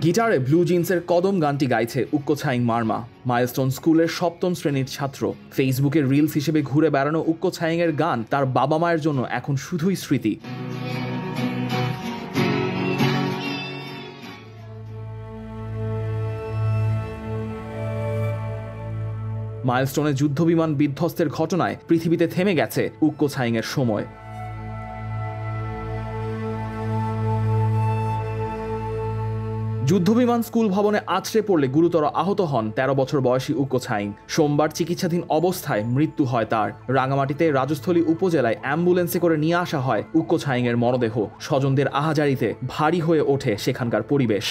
গিটারে blue জিন্সের কদম গানটি গাইছে উক্কোছাইং মারমা। মাইলস্টোন স্কুলের ৭ম শ্রেণীর ছাত্র। ফেসবুকে রিলস হিসেবে ঘুরে বেড়ানো উক্কোছাইংয়ের গান তার বাবা মায়ের জন্য এখন শুধুই স্মৃতি। মাইলস্টোনে যুদ্ধবিমান বিধ্বস্তের ঘটনায় পৃথিবীতে থেমে গেছে উক্কোছাইংয়ের সময়। যুদ্ধবিমান স্কুল ভবনে আছড়ে পড়লে গুরুতর আহত হন ১৩ বছর বয়সী উক্কোছাইং। সোমবার চিকিৎসাধীন অবস্থায় মৃত্যু হয় তার। রাঙামাটিতে রাজস্থলী উপজেলায় অ্যাম্বুলেন্সে করে নিয়ে আসা হয় উক্কোছাইংয়ের মরদেহ। স্বজনদের আহাজারিতে ভারী হয়ে ওঠে সেখানকার পরিবেশ।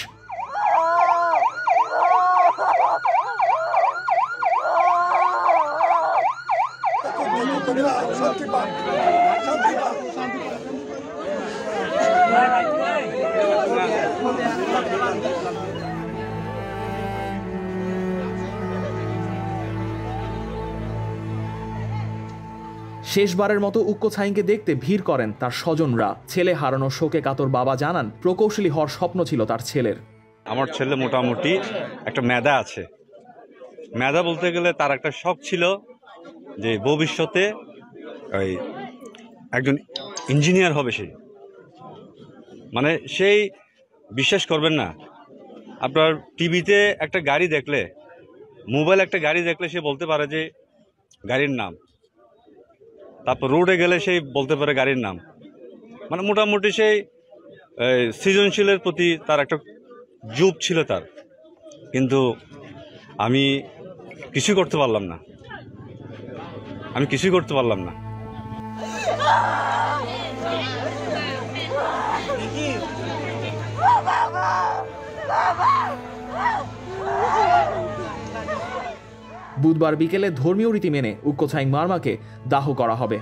শেষবারের মতো উক্কোছাইংকে দেখতে ভিড় করেন তার স্বজনরা। ছেলে হারানো শোকে কাতর বাবা জানান, প্রকৌশলী হওয়ার স্বপ্ন ছিল তার ছেলের। আমার ছেলে মোটামুটি একটা মেধা আছে। মেধা বলতে গেলে তার একটা শখ ছিল যে ভবিষ্যতে ওই একজন ইঞ্জিনিয়ার হবে। মানে সেই বিশ্বাস করবেন না, আপনার টিভিতে একটা গাড়ি দেখলে, মোবাইল একটা গাড়ি দেখলে সে বলতে পারে যে গাড়ির নাম, তারপর রোডে গেলে সেই বলতে পারে গাড়ির নাম। মানে মোটামুটি সেই সৃজনশীলের প্রতি তার একটা জুপ ছিল তার। কিন্তু আমি কিছুই করতে পারলাম না। বুধবার বিকেলে ধর্মীয় রীতি মেনে উক্কোছাইং মারমাকে দাহ করা হবে।